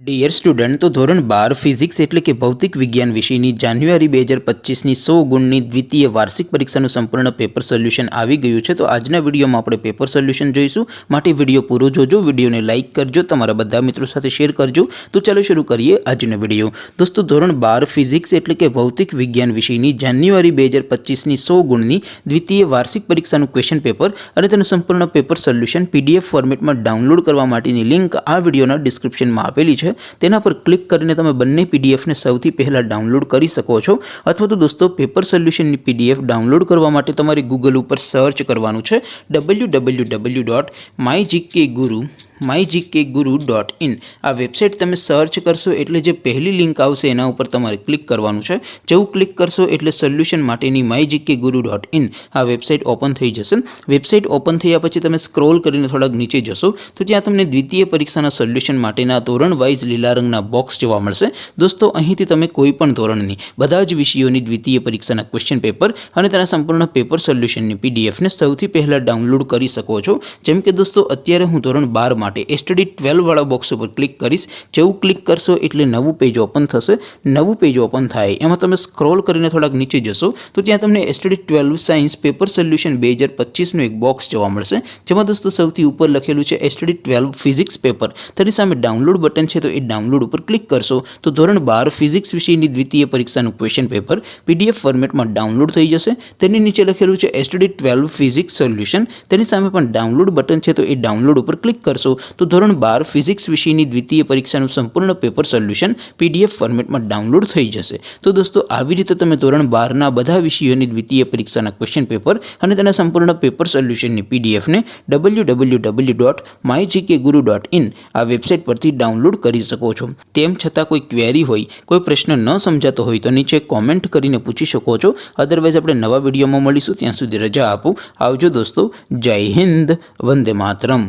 Dear student, તો ધોરણ 12 physics એટલે કે ભૌતિક વિજ્ઞાન વિષયની જાન્યુઆરી 2025ની 100 ગુણની દ્વિતીય વાર્ષિક પરીક્ષાનું સંપૂર્ણ પેપર સોલ્યુશન આવી ગયું છે। તો આજના વિડીયોમાં આપણે પેપર સોલ્યુશન જોઈશું, માટે વિડીયો પૂરો જોજો, વિડીયોને લાઇક કરજો, તમારા બધા મિત્રો સાથે શેર કરજો। તો ચાલો શરૂ કરીએ આજનો વિડીયો। દોસ્તો, ધોરણ 12 ફિઝિક્સ એટલે કે ભૌતિક વિજ્ઞાન વિષયની જાન્યુઆરી 2025ની 100 ગુણની દ્વિતીય વાર્ષિક પરીક્ષાનું ક્વેશ્ચન પેપર અને તેનું સંપૂર્ણ પેપર સોલ્યુશન PDF ફોર્મેટમાં ડાઉનલોડ કરવા માટેની લિંક આ વિડીયોના ડિસ્ક્રિપ્શનમાં આપેલી છે। તેના પર ક્લિક કરીને તમે બંને પીડીએફને સૌથી પહેલાં ડાઉનલોડ કરી શકો છો, અથવા તો દોસ્તો પેપર સોલ્યુશનની PDF ડાઉનલોડ કરવા માટે તમારે ગૂગલ ઉપર સર્ચ કરવાનું છે www.mygkguru.in। આ વેબસાઇટ તમે સર્ચ કરશો એટલે જે પહેલી લિંક આવશે એના ઉપર તમારે ક્લિક કરવાનું છે। જેવું ક્લિક કરશો એટલે સોલ્યુશન માટેની mygkguru.in આ વેબસાઇટ ઓપન થઈ જશે। વેબસાઇટ ઓપન થયા પછી તમે સ્ક્રોલ કરીને થોડાક નીચે જશો તો ત્યાં તમને દ્વિતીય પરીક્ષાના સોલ્યુશન માટેના ધોરણ વાઇઝ લીલા રંગના બોક્સ જોવા મળશે। દોસ્તો, અહીંથી તમે કોઈ પણ ધોરણની બધા જ વિષયોની દ્વિતીય પરીક્ષાના ક્વેશ્ચન પેપર અને તેના સંપૂર્ણ પેપર સોલ્યુશનની PDFને સૌથી પહેલાં ડાઉનલોડ કરી શકો છો। જેમ કે દોસ્તો, અત્યારે હું ધોરણ 12 માટે STD 12 વાળા બોક્સ ઉપર ક્લિક કરીશ। જેવું ક્લિક કરશો એટલે નવું પેજ ઓપન થશે। નવું પેજ ઓપન થાય એમાં તમે સ્ક્રોલ કરીને થોડાક નીચે જશો તો ત્યાં તમને STD 12 સાયન્સ પેપર સોલ્યુશન 2025નું એક બોક્સ જોવા મળશે, જેમાં દોસ્તો સૌથી ઉપર લખેલું છે STD 12 ફિઝિક્સ પેપર। તેની સામે ડાઉનલોડ બટન છે, તો એ ડાઉનલોડ ઉપર ક્લિક કરશો તો ધોરણ 12 ફિઝિક્સ વિષયની દ્વિતીય પરીક્ષાનું ક્વેશ્ચન પેપર PDF ફોર્મેટમાં ડાઉનલોડ થઈ જશે। તેની નીચે લખેલું છે STD 12 ફિઝિક્સ સોલ્યુશન, તેની સામે પણ ડાઉનલોડ બટન છે, તો એ ડાઉનલોડ ઉપર ક્લિક કરશો તો ધોરણ 12 ફિઝિક્સ વિષયની દ્વિતીય પરીક્ષાનું સંપૂર્ણ પેપર સોલ્યુશન PDF ફોર્મેટમાં ડાઉનલોડ થઈ જશે। તો દોસ્તો, આવી રીતે તમે ધોરણ 12ના બધા વિષયોની દ્વિતીય પરીક્ષાના ક્વેશ્ચન પેપર અને તેના સંપૂર્ણ પેપર સોલ્યુશનની PDFને www.mygkguru.in આ વેબસાઇટ પરથી ડાઉનલોડ કરી શકો છો। તેમ છતાં કોઈ ક્વેરી હોય, કોઈ પ્રશ્ન ન સમજાતો હોય તો નીચે કોમેન્ટ કરીને પૂછી શકો છો। અદરવાઇઝ આપણે નવા વિડીયોમાં મળીશું, ત્યાં સુધી રજા આપો। આવજો દોસ્તો, જય હિન્દ, વંદે માતરમ।